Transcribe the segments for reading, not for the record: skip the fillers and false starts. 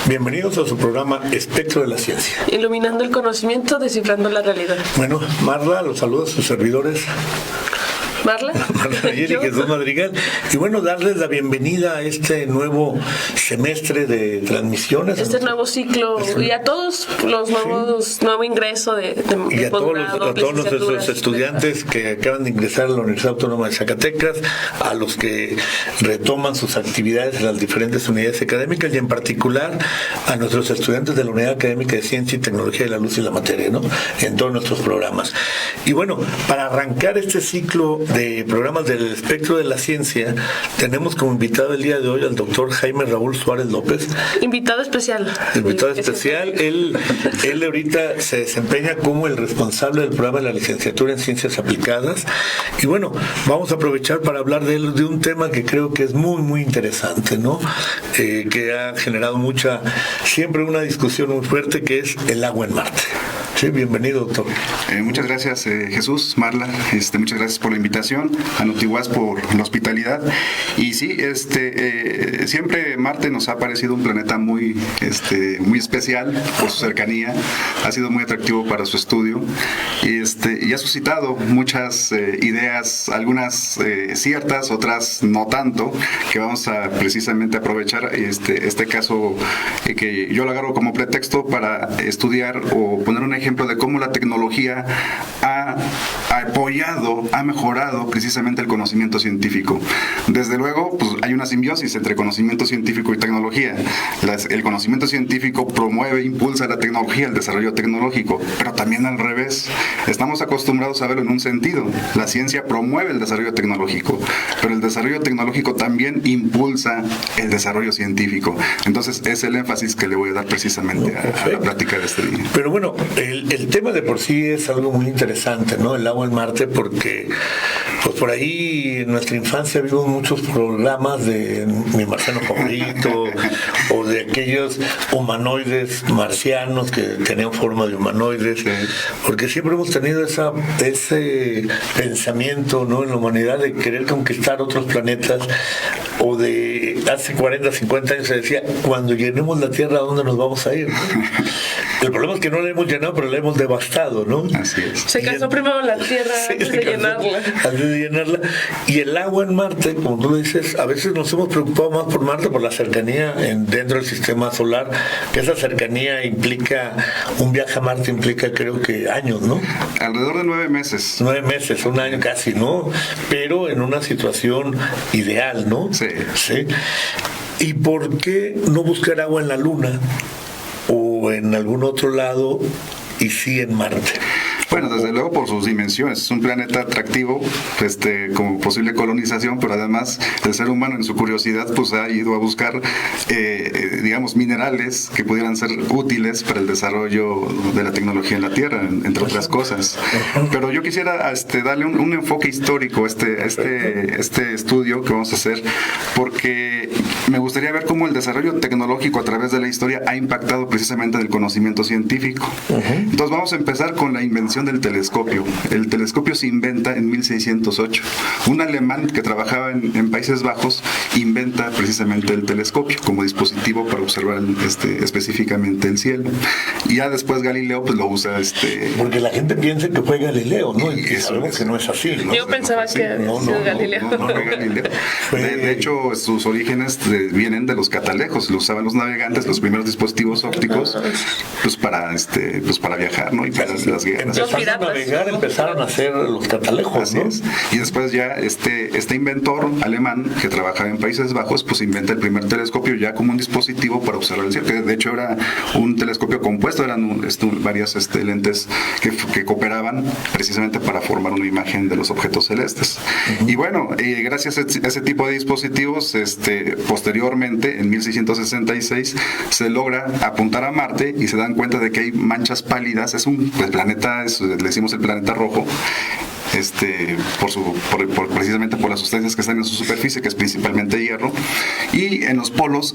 Bienvenidos a su programa Espectro de la Ciencia. Iluminando el conocimiento, descifrando la realidad. Bueno, Marla, los saludos a sus servidores. Marla y Jesús Madrigal. Y bueno, darles la bienvenida a este nuevo semestre de transmisiones. Este nuevo ciclo y a todos los nuevos, nuevo ingreso de y a todos nuestros estudiantes que acaban de ingresar a la Universidad Autónoma de Zacatecas, a los que retoman sus actividades en las diferentes unidades académicas y en particular a nuestros estudiantes de la Unidad Académica de Ciencia y Tecnología de la Luz y la Materia, ¿no? En todos nuestros programas. Y bueno, para arrancar este ciclo de programas del Espectro de la Ciencia, tenemos como invitado el día de hoy al doctor Jaime Raúl Suárez López. Invitado especial. Invitado especial. Él ahorita se desempeña como el responsable del programa de la licenciatura en Ciencias Aplicadas. Y bueno, vamos a aprovechar para hablar de un tema que creo que es muy, muy interesante, ¿no? Que ha generado siempre una discusión muy fuerte, que es el agua en Marte. Sí, bienvenido, doctor. Muchas gracias, Jesús, Marla. Muchas gracias por la invitación, a Notiguaz por la hospitalidad. Y sí, siempre Marte nos ha parecido un planeta muy especial por su cercanía. Ha sido muy atractivo para su estudio y ha suscitado muchas ideas, algunas ciertas, otras no tanto, que vamos a precisamente aprovechar este caso que yo lo agarro como pretexto para estudiar o poner un ejemplo de cómo la tecnología ha apoyado, ha mejorado precisamente el conocimiento científico. Desde luego, pues hay una simbiosis entre conocimiento científico y tecnología. El conocimiento científico promueve, impulsa la tecnología, el desarrollo tecnológico, pero también al revés. Estamos acostumbrados a verlo en un sentido. La ciencia promueve el desarrollo tecnológico, pero el desarrollo tecnológico también impulsa el desarrollo científico. Entonces, es el énfasis que le voy a dar precisamente a la plática de este día. Pero bueno, el tema de por sí es algo muy interesante, ¿no? El agua en Marte, porque pues por ahí en nuestra infancia vimos muchos programas de Mi Marciano Favorito o de aquellos humanoides marcianos que tenían forma de humanoides, sí. Porque siempre hemos tenido ese pensamiento, ¿no? En la humanidad de querer conquistar otros planetas, o de hace 40, 50 años se decía, cuando llenemos la Tierra, ¿a dónde nos vamos a ir? El problema es que no la hemos llenado, pero la hemos devastado, ¿no? Así es. Se casó primero la Tierra antes de llenarla. Y el agua en Marte, como tú dices, a veces nos hemos preocupado más por Marte, por la cercanía dentro del sistema solar, que esa cercanía implica, un viaje a Marte implica creo que años, ¿no? Alrededor de 9 meses. 9 meses, un año casi, ¿no? Pero en una situación ideal, ¿no? Sí. ¿Sí? ¿Y por qué no buscar agua en la Luna o en algún otro lado y sí en Marte? Bueno, desde luego por sus dimensiones. Es un planeta atractivo, como posible colonización, pero además el ser humano en su curiosidad pues ha ido a buscar, digamos, minerales que pudieran ser útiles para el desarrollo de la tecnología en la Tierra, entre otras cosas. Pero yo quisiera darle un enfoque histórico a este estudio que vamos a hacer, porque me gustaría ver cómo el desarrollo tecnológico a través de la historia ha impactado precisamente el conocimiento científico. Entonces vamos a empezar con la invención del telescopio. El telescopio se inventa en 1608. Un alemán que trabajaba en Países Bajos inventa precisamente el telescopio como dispositivo para observar específicamente el cielo. Y ya después Galileo pues lo usa. Porque la gente piensa que fue Galileo, ¿no? Y sabemos que no es así, ¿no? Yo pensaba que había sido Galileo. No fue Galileo. De hecho, sus orígenes vienen de los catalejos. Lo usaban los navegantes, los primeros dispositivos ópticos, pues para viajar, ¿no? Y para las guerras. Empezaron a navegar, empezaron a hacer los catalejos, así ¿no? Es. Y después ya este inventor alemán que trabajaba en Países Bajos, pues inventa el primer telescopio ya como un dispositivo para observar el cielo, que de hecho era un telescopio compuesto, eran varias lentes que cooperaban precisamente para formar una imagen de los objetos celestes. Y bueno, gracias a ese tipo de dispositivos, posteriormente, en 1666, se logra apuntar a Marte y se dan cuenta de que hay manchas pálidas. Es un planeta, le decimos el planeta rojo, precisamente por las sustancias que están en su superficie, que es principalmente hierro, y en los polos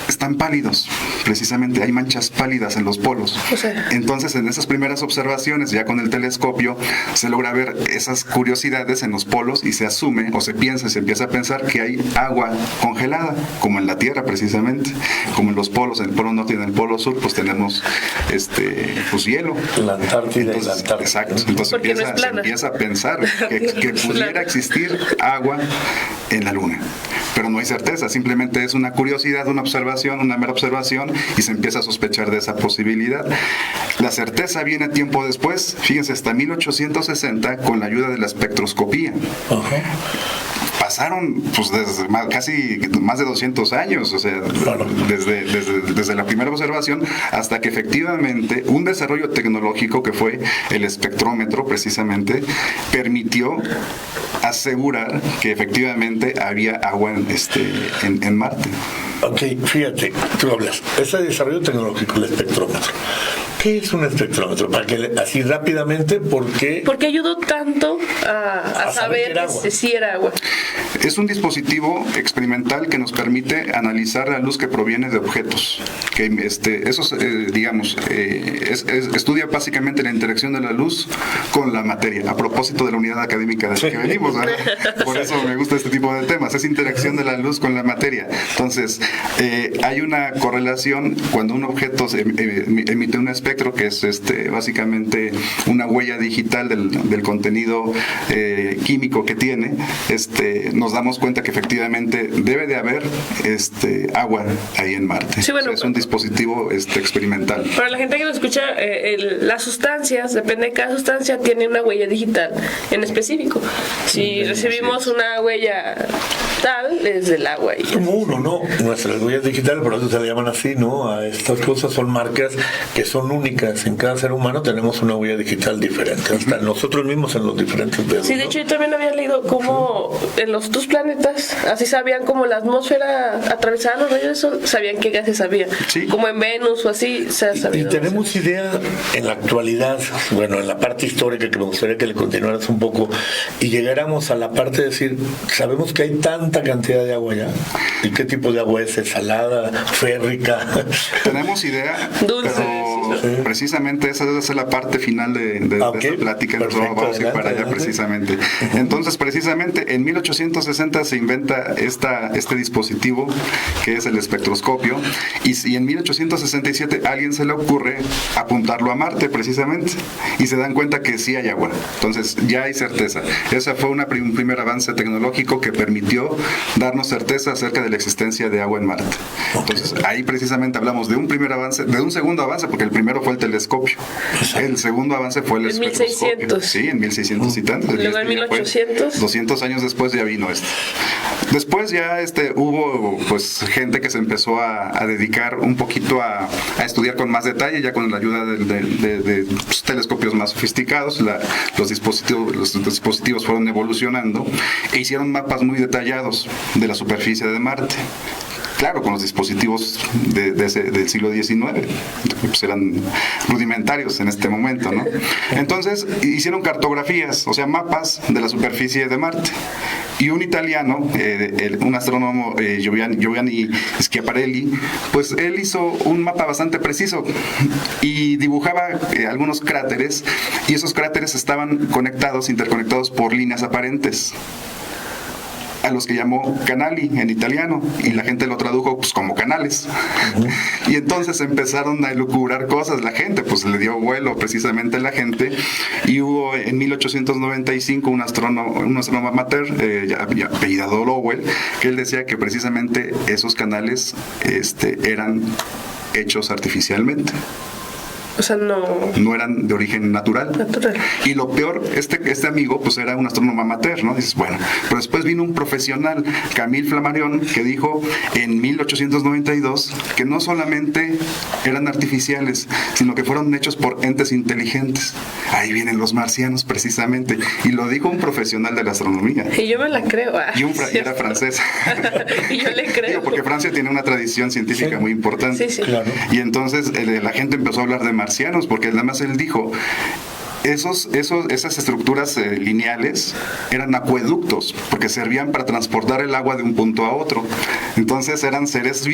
están pálidos, precisamente hay manchas pálidas en los polos. Entonces, en esas primeras observaciones, ya con el telescopio, se logra ver esas curiosidades en los polos y se asume, o se empieza a pensar que hay agua congelada, como en la Tierra precisamente, como en los polos, en el polo norte y en el polo sur, pues tenemos pues hielo. La Antártida y la Antártida. Exacto. Entonces se empieza a pensar que pudiera existir agua en la Luna. Pero no hay certeza, simplemente es una curiosidad, una observación, una mera observación, y se empieza a sospechar de esa posibilidad. La certeza viene tiempo después, fíjense, hasta 1860, con la ayuda de la espectroscopía. Pasaron pues casi más de 200 años, o sea, desde la primera observación hasta que efectivamente un desarrollo tecnológico, que fue el espectrómetro precisamente, permitió asegurar que efectivamente había agua en Marte. Ok, fíjate, tú hablas, ese desarrollo tecnológico, el espectrómetro. ¿Qué es un espectrómetro? Para que así rápidamente, ¿por qué? Porque ayudó tanto a saber que sí era agua. Es un dispositivo experimental que nos permite analizar la luz que proviene de objetos. Que estudia básicamente la interacción de la luz con la materia. A propósito de la unidad académica de la que venimos, ¿verdad? Por eso me gusta este tipo de temas. Es interacción de la luz con la materia. Entonces, hay una correlación cuando un objeto emite un espectro, que es básicamente una huella digital del contenido químico que tiene. Nos damos cuenta que efectivamente debe de haber agua ahí en Marte. Sí, bueno, es un dispositivo experimental. Para la gente que lo escucha, las sustancias, depende de cada sustancia, tiene una huella digital en específico. Si recibimos una huella tal, es del agua. Es como uno, ¿no? Nuestras huellas digitales, por eso se le llaman así, ¿no? A estas cosas son marcas que son únicas. En cada ser humano tenemos una huella digital diferente, hasta nosotros mismos en los diferentes dedos. Sí, de hecho yo también había leído cómo en los dos planetas, así sabían como la atmósfera atravesaba los rayos del sol, sabían qué gases había. Sí. Como en Venus o así, se sabía. Y tenemos idea en la actualidad, bueno, en la parte histórica, que me gustaría que le continuaras un poco y llegáramos a la parte de decir, sabemos que hay tanta cantidad de agua allá. ¿Y qué tipo de agua es? ¿Es salada, férrica? Tenemos idea, dulce, pero precisamente esa es la parte final de esta plática. Perfecto, vamos a ir para allá precisamente. Entonces, precisamente en 1860 se inventa este dispositivo que es el espectroscopio, y en 1867 a alguien se le ocurre apuntarlo a Marte precisamente, y se dan cuenta que sí hay agua. Entonces ya hay certeza. Ese fue un primer avance tecnológico que permitió darnos certeza acerca de la existencia de agua en Marte. Entonces ahí precisamente hablamos de un primer avance, de un segundo avance, porque el primero fue el telescopio. El segundo avance fue el espectroscopio. 1600. Sí, en 1600 y tantos. Luego en 1800. 200 años después ya vino esto. Después ya hubo pues gente que se empezó a dedicar un poquito a estudiar con más detalle, ya con la ayuda de telescopios más sofisticados. Los dispositivos fueron evolucionando e hicieron mapas muy detallados de la superficie de Marte. Claro, con los dispositivos del siglo XIX, pues eran rudimentarios en este momento, ¿no? Entonces hicieron cartografías, o sea, mapas de la superficie de Marte. Y un italiano, un astrónomo, Giovanni Schiaparelli, pues él hizo un mapa bastante preciso y dibujaba algunos cráteres, y esos cráteres estaban interconectados por líneas aparentes, a los que llamó canali en italiano, y la gente lo tradujo pues como canales. Y entonces empezaron a elucubrar cosas, la gente pues le dio vuelo precisamente a la gente, y hubo en 1895 un astrónomo amateur apellidado Lowell, que él decía que precisamente esos canales eran hechos artificialmente. O sea, no eran de origen natural. Y lo peor, este amigo pues era un astrónomo amateur, ¿no? Dices, bueno, pero después vino un profesional, Camille Flammarion, que dijo en 1892 que no solamente eran artificiales, sino que fueron hechos por entes inteligentes. Ahí vienen los marcianos precisamente, y lo dijo un profesional de la astronomía. Y yo me la creo. Y era francés. Y yo le creo. Digo, porque Francia tiene una tradición científica muy importante. Sí, claro. Y entonces la gente empezó a hablar de marcianos, porque además él dijo, esas estructuras lineales eran acueductos, porque servían para transportar el agua de un punto a otro. Entonces eran seres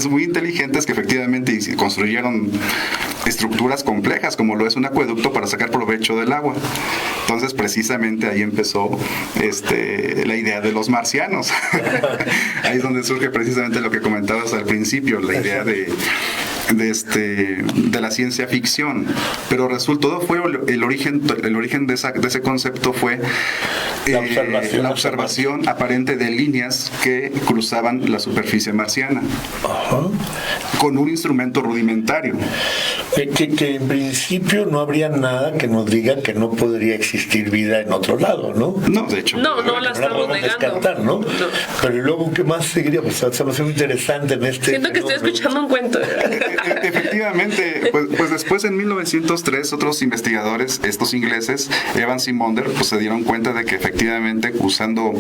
muy inteligentes que efectivamente construyeron estructuras complejas, como lo es un acueducto, para sacar provecho del agua. Entonces precisamente ahí empezó la idea de los marcianos. Ahí es donde surge precisamente lo que comentabas al principio, la idea de la ciencia ficción, pero todo fue el origen de ese concepto fue la observación aparente de líneas que cruzaban la superficie marciana. Ajá. Con un instrumento rudimentario. Que en principio no habría nada que nos diga que no podría existir vida en otro lado, ¿no? No, de hecho. No la estamos negando. Descartar, ¿no? Pero luego, ¿qué más seguiría? Pues se me hace muy interesante en este... Siento que estoy escuchando un cuento. Efectivamente, pues después en 1903 otros investigadores, estos ingleses, Evans y Maunder, pues se dieron cuenta de que efectivamente usando,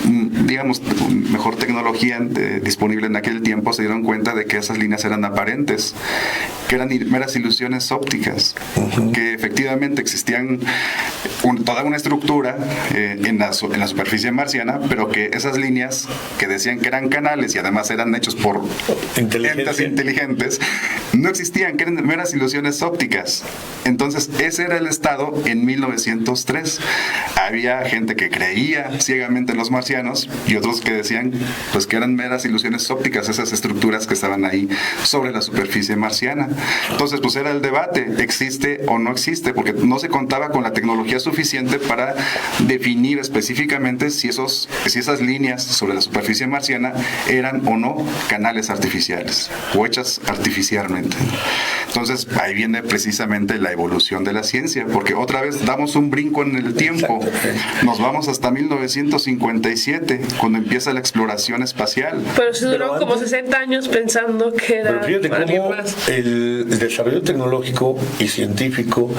digamos, mejor tecnología disponible en aquel tiempo, se dieron cuenta de que esas líneas eran aparentes, que eran meras ilusiones ópticas, que efectivamente existían toda una estructura en la superficie marciana, pero que esas líneas que decían que eran canales y además eran hechos por entes inteligentes, no existían, que eran meras ilusiones ópticas. Entonces ese era el estado en 1903. Había gente que creía ciegamente en los marcianos y otros que decían pues que eran meras ilusiones ópticas, esas estructuras que estaban ahí sobre la superficie marciana. Entonces pues era el debate, ¿existe o no existe? Porque no se contaba con la tecnología suficiente para definir específicamente si esas líneas sobre la superficie marciana eran o no canales artificiales o hechas artificialmente. Entonces ahí viene precisamente la evolución de la ciencia, porque otra vez damos un brinco en el tiempo. Nos vamos hasta 1957, cuando empieza la exploración espacial. Pero se duró como 60 años pensando que era... Pero fíjate cómo el desarrollo tecnológico y científico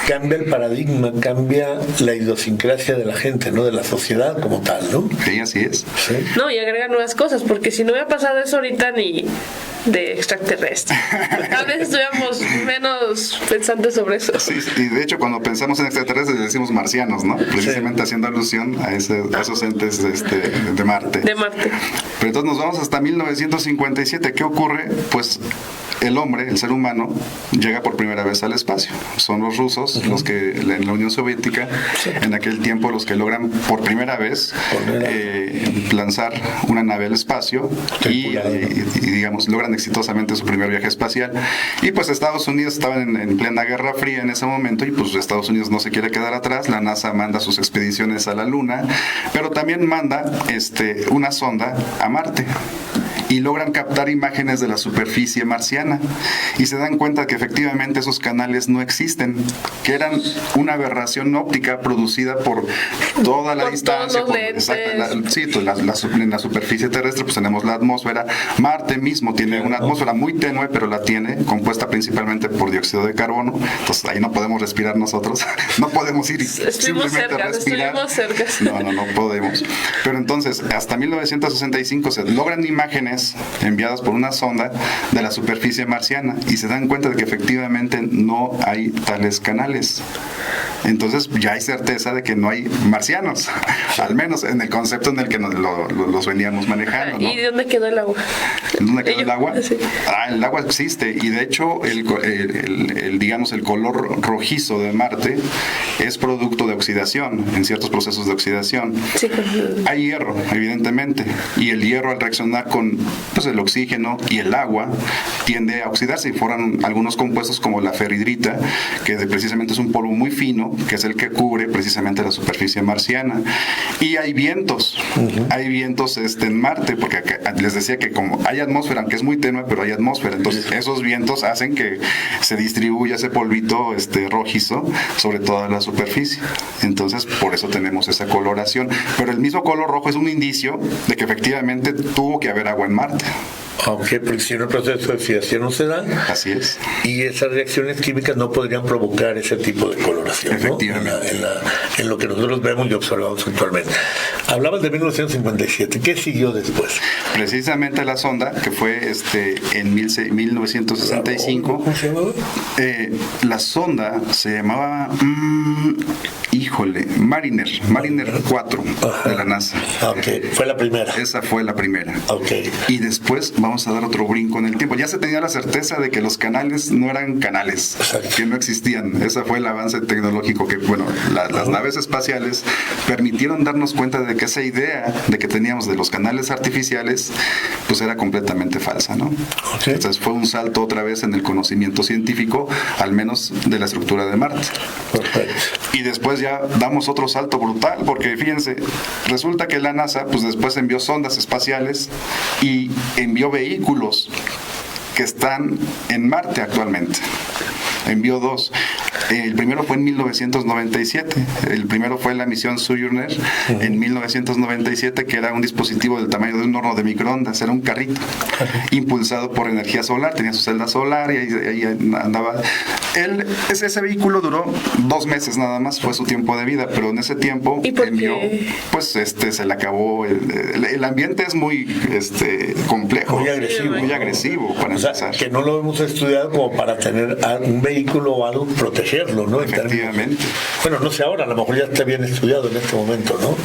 cambia el paradigma, cambia la idiosincrasia de la gente, ¿no? De la sociedad como tal, ¿no? Sí, así es. Sí. No, y agrega nuevas cosas, porque si no hubiera pasado eso ahorita ni de extraterrestre. Tal vez estuviéramos menos pensantes sobre eso. Sí, y de hecho cuando pensamos en extraterrestres decimos marcianos, ¿no? Precisamente haciendo alusión a esos entes de Marte. De Marte. Pero entonces nos vamos hasta 1957. ¿Qué ocurre? Pues el hombre, el ser humano, llega por primera vez al espacio. Son los rusos, los que en la Unión Soviética, en aquel tiempo, los que logran por primera vez lanzar una nave al espacio y digamos, logran exitosamente su primer viaje espacial. Y pues Estados Unidos estaba en plena Guerra Fría en ese momento y pues Estados Unidos no se quiere quedar atrás. La NASA manda sus expediciones a la Luna, pero también manda una sonda a Marte. Y logran captar imágenes de la superficie marciana y se dan cuenta que efectivamente esos canales no existen, que eran una aberración óptica producida por toda la distancia. En la superficie terrestre pues tenemos la atmósfera. Marte mismo tiene una atmósfera muy tenue, pero la tiene, compuesta principalmente por dióxido de carbono. Entonces ahí no podemos respirar nosotros, no podemos ir simplemente a respirar. No podemos. Pero entonces hasta 1965 se logran imágenes enviadas por una sonda de la superficie marciana y se dan cuenta de que efectivamente no hay tales canales. Entonces ya hay certeza de que no hay marcianos, al menos en el concepto en el que los veníamos manejando, ¿no? ¿Y dónde quedó el agua? ¿Dónde quedó el agua? Sí. El agua existe y de hecho digamos el color rojizo de Marte es producto de oxidación, en ciertos procesos de oxidación. Sí. Hay hierro, evidentemente, y el hierro al reaccionar con el oxígeno y el agua tiende a oxidarse y forman algunos compuestos como la ferrihidrita, que precisamente es un polvo muy fino, que es el que cubre precisamente la superficie marciana. Y hay vientos, en Marte, porque acá les decía que como hay atmósfera, aunque es muy tenue, pero hay atmósfera, entonces esos vientos hacen que se distribuya ese polvito rojizo sobre toda la superficie. Entonces por eso tenemos esa coloración, pero el mismo color rojo es un indicio de que efectivamente tuvo que haber agua en Marte. Aunque porque si no el proceso de oxidación no se da. Así es. Y esas reacciones químicas no podrían provocar ese tipo de coloración, efectivamente, ¿no? En lo que nosotros vemos y observamos actualmente. Hablabas de 1957. ¿Qué siguió después? Precisamente la sonda, que fue en 1965. ¿Cómo se llamaba? La sonda se llamaba, Mariner 4 de la NASA. Ok, fue la primera. Esa fue la primera. Ok. Y después vamos a dar otro brinco en el tiempo. Ya se tenía la certeza de que los canales no eran canales, que no existían. Ese fue el avance tecnológico que, bueno, las naves espaciales permitieron darnos cuenta de que esa idea de que teníamos de los canales artificiales, pues era completamente falsa, ¿no? Okay. Entonces fue un salto otra vez en el conocimiento científico, al menos de la estructura de Marte. Perfecto. Y después ya damos otro salto brutal, porque fíjense, resulta que la NASA pues después envió sondas espaciales y envió vehículos que están en Marte actualmente. Envió 2. El primero fue en 1997. El primero fue la misión Sojourner en 1997, que era un dispositivo del tamaño de un horno de microondas. Era un carrito impulsado por energía solar. Tenía su celda solar y ahí andaba. Ese vehículo duró 2 meses nada más, fue su tiempo de vida, pero en ese tiempo envió, pues se le acabó. El ambiente es muy complejo, muy agresivo para empezar. Que no lo hemos estudiado como para tener un vehículo o algo, protegerlo, ¿no? Efectivamente. Bueno, no sé ahora, a lo mejor ya está bien estudiado en este momento, ¿no?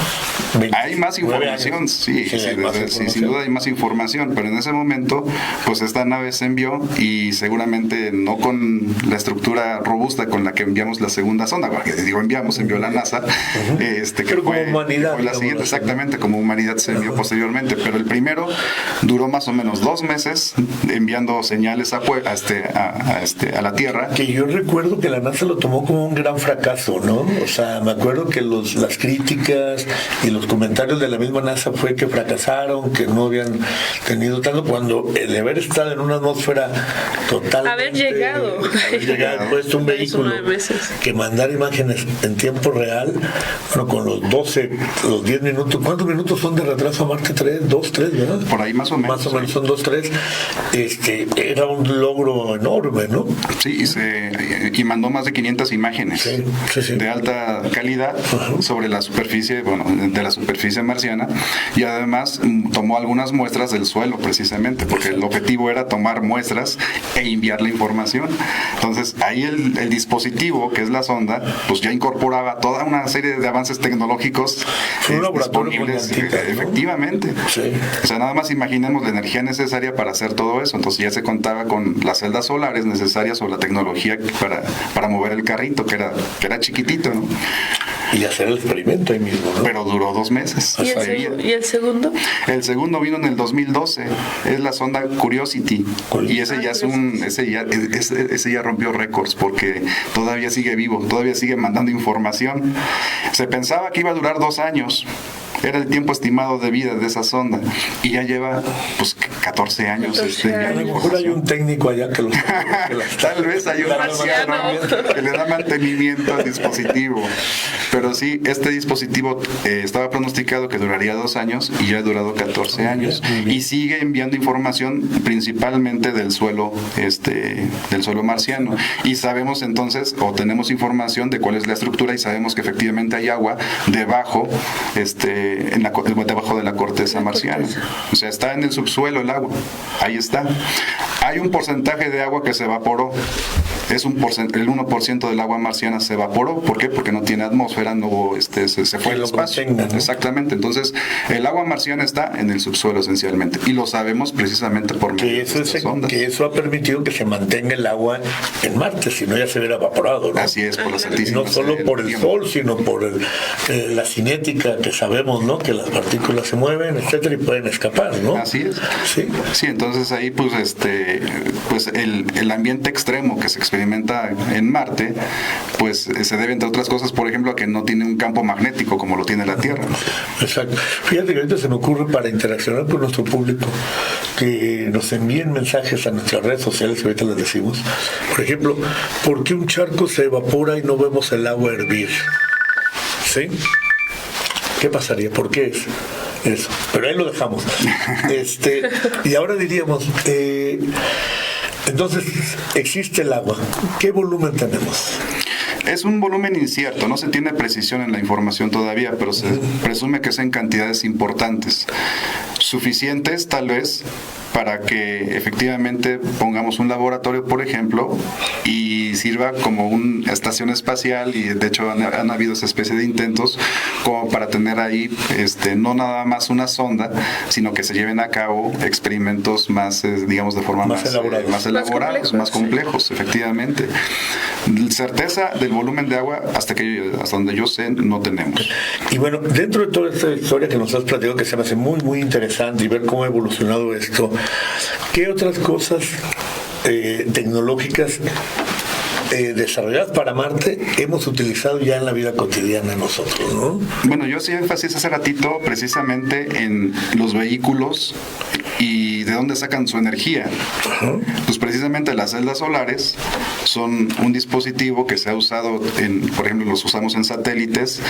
Hay más información, sí, sin duda hay más información, pero en ese momento, pues esta nave se envió y seguramente no con la estructura robusta con la que enviamos la segunda sonda, porque envió la NASA, que fue la siguiente, exactamente, como humanidad se envió posteriormente, pero el primero duró más o menos 2 meses enviando señales a la Tierra. Que yo recuerdo que la NASA lo tomó como un gran fracaso, ¿no? O sea, me acuerdo que las críticas y los comentarios de la misma NASA fue que fracasaron, que no habían tenido tanto, cuando el haber estado en una atmósfera totalmente... Haber llegado, puesto un vehículo que mandar imágenes en tiempo real, bueno, con los 10 minutos, ¿cuántos minutos son de retraso a Marte? 2, 3, ¿verdad? Por ahí más o menos. Más o menos son 2, 3. Era un logro enorme, ¿no? Sí, y mandó más de 500 imágenes de alta calidad sobre la superficie, de la superficie marciana, y además tomó algunas muestras del suelo precisamente, porque el objetivo era tomar muestras e enviar la información. Entonces ahí el dispositivo, que es la sonda, pues ya incorporaba toda una serie de avances tecnológicos disponibles, efectivamente. Sí. O sea, nada más imaginemos la energía necesaria para hacer todo eso. Entonces ya se contaba con las celdas solares necesarias o la tecnología para mover el carrito, que era chiquitito, ¿no? Y hacer el experimento ahí mismo, ¿no? Pero duró 2 meses. ¿Y el segundo? El segundo vino en el 2012. Es la sonda Curiosity. Y ese ya rompió récords porque todavía sigue vivo, todavía sigue mandando información. Se pensaba que iba a durar 2 años. Era el tiempo estimado de vida de esa sonda y ya lleva 14 años. A lo mejor hay un técnico allá que tal vez hay un marciano que le da mantenimiento al dispositivo, pero sí, este dispositivo estaba pronosticado que duraría 2 años y ya ha durado 14 años y sigue enviando información principalmente del suelo marciano, y sabemos entonces, o tenemos información de cuál es la estructura, y sabemos que efectivamente hay agua debajo debajo de la corteza marciana. O sea, está en el subsuelo el agua. Ahí está. Hay un porcentaje de agua que se evaporó. El 1% del agua marciana se evaporó. ¿Por qué? Porque no tiene atmósfera, no hubo, se fue al espacio. Exactamente. Entonces, el agua marciana está en el subsuelo esencialmente. Y lo sabemos precisamente por medio de estas ondas. Que eso ha permitido que se mantenga el agua en Marte, si no ya se hubiera evaporado, ¿no? Así es, por las altísimas. No solo por el Sol, sino por la cinética que sabemos, ¿no? Que las partículas se mueven, etcétera, y pueden escapar, ¿no? Así es. Sí, entonces ahí pues el ambiente extremo que se experimenta en Marte, pues se debe, entre otras cosas, por ejemplo, a que no tiene un campo magnético como lo tiene la Tierra. Exacto. Fíjate que ahorita se me ocurre, para interaccionar con nuestro público, que nos envíen mensajes a nuestras redes sociales, que ahorita les decimos. Por ejemplo, ¿por qué un charco se evapora y no vemos el agua hervir? ¿Sí? ¿Qué pasaría? ¿Por qué es eso? Pero ahí lo dejamos. Y ahora diríamos, entonces existe el agua. ¿Qué volumen tenemos? Es un volumen incierto, no se tiene precisión en la información todavía, pero se presume que es en cantidades importantes, suficientes tal vez para que efectivamente pongamos un laboratorio, por ejemplo, y sirva como una estación espacial, y de hecho han habido esa especie de intentos como para tener ahí no nada más una sonda, sino que se lleven a cabo experimentos más, digamos, de forma más elaborados, más complejos, efectivamente. Certeza del volumen de agua hasta donde yo sé no tenemos. Y bueno, dentro de toda esta historia que nos has platicado, que se me hace muy muy interesante, y ver cómo ha evolucionado esto, ¿qué otras cosas tecnológicas desarrolladas para Marte hemos utilizado ya en la vida cotidiana nosotros, ¿no? Bueno, yo hacía énfasis hace ratito precisamente en los vehículos y de dónde sacan su energía. Pues precisamente las celdas solares son un dispositivo que se ha usado por ejemplo, los usamos en satélites,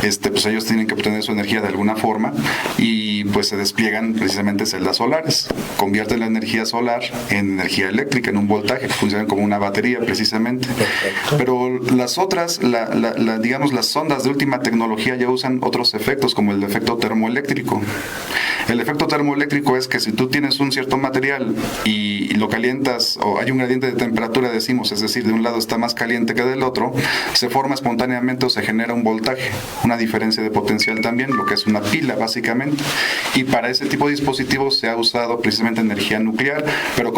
pues ellos tienen que obtener su energía de alguna forma y pues se despliegan precisamente celdas solares, convierten la energía solar en energía eléctrica, en un voltaje, funcionan como una batería precisamente. Perfecto. Pero las otras, digamos, las sondas de última tecnología ya usan otros efectos, como el efecto termoeléctrico. El efecto termoeléctrico es que si tú tienes un cierto material y lo calientas, o hay un gradiente de temperatura, decimos, es decir, de un lado está más caliente que del otro, se forma espontáneamente o se genera un voltaje, una diferencia de potencial también, lo que es una pila básicamente. Y para ese tipo de dispositivos se ha usado precisamente energía nuclear, pero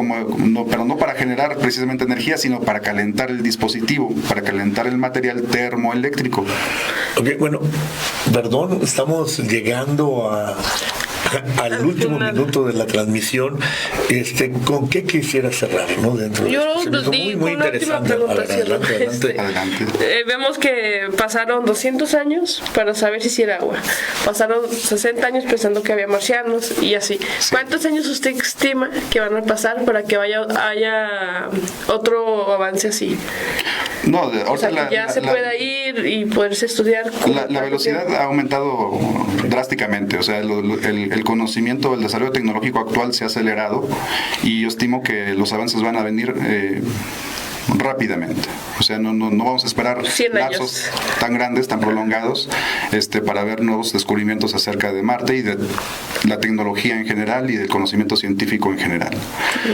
no para generar precisamente energía, sino para calentar el dispositivo, para calentar el material termoeléctrico. Ok, bueno, perdón, estamos llegando al último minuto de la transmisión. ¿Con qué quisiera cerrar, no? Dentro yo de muy interesante. Adelante. Vemos que pasaron 200 años para saber si era agua. Pasaron 60 años pensando que había marcianos y así. Sí. ¿Cuántos años usted estima que van a pasar para que haya otro avance así? No, o sea, que ya se pueda ir y poderse estudiar. La velocidad ha aumentado drásticamente, o sea, el conocimiento, el desarrollo tecnológico actual se ha acelerado y yo estimo que los avances van a venir rápidamente. O sea, no vamos a esperar lapsos tan grandes, tan prolongados, para ver nuevos descubrimientos acerca de Marte y de la tecnología en general y del conocimiento científico en general.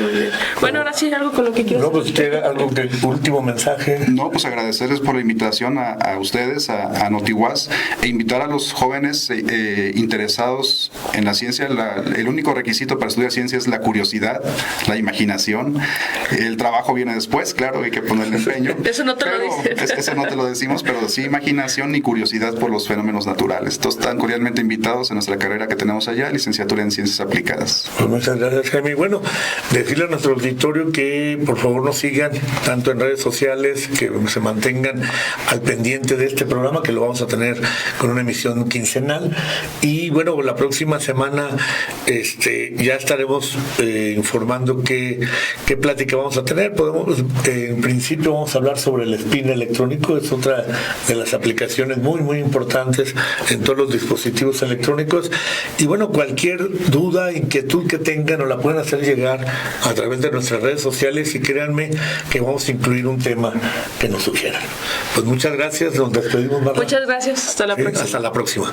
Muy bien. Bueno, ahora sí, algo con lo que quiero. No, pues algo de último mensaje. No, pues agradecerles por la invitación a ustedes, a Notiguaz, e invitar a los jóvenes interesados en la ciencia. El único requisito para estudiar ciencia es la curiosidad, la imaginación. El trabajo viene después, claro, hay que ponerle empeño. Eso no te lo dices. Eso no te lo decimos, pero sí imaginación y curiosidad por los fenómenos naturales. Todos están cordialmente invitados en nuestra carrera que tenemos allá, licenciatura en Ciencias Aplicadas. Pues muchas gracias, Jaime. Bueno, decirle a nuestro auditorio que por favor nos sigan tanto en redes sociales, que se mantengan al pendiente de este programa, que lo vamos a tener con una emisión quincenal. Y bueno, la próxima semana ya estaremos informando qué plática vamos a tener. En principio vamos a hablar sobre el spin electrónico, es otra de las aplicaciones muy muy importantes en todos los dispositivos electrónicos. Y bueno, cualquier duda, inquietud que tengan nos la pueden hacer llegar a través de nuestras redes sociales y créanme que vamos a incluir un tema que nos sugieran. Pues muchas gracias, nos despedimos, Marla. Muchas gracias, hasta la próxima. Hasta la próxima.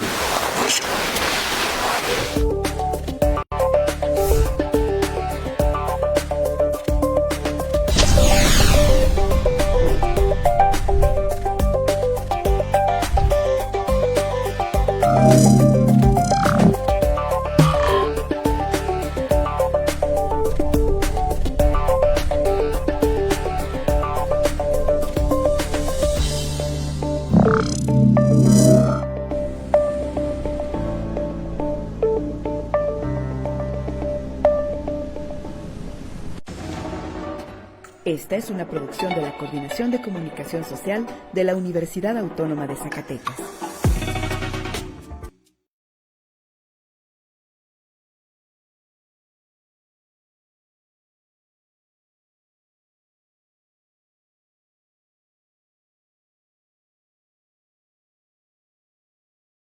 Esta es una producción de la Coordinación de Comunicación Social de la Universidad Autónoma de Zacatecas.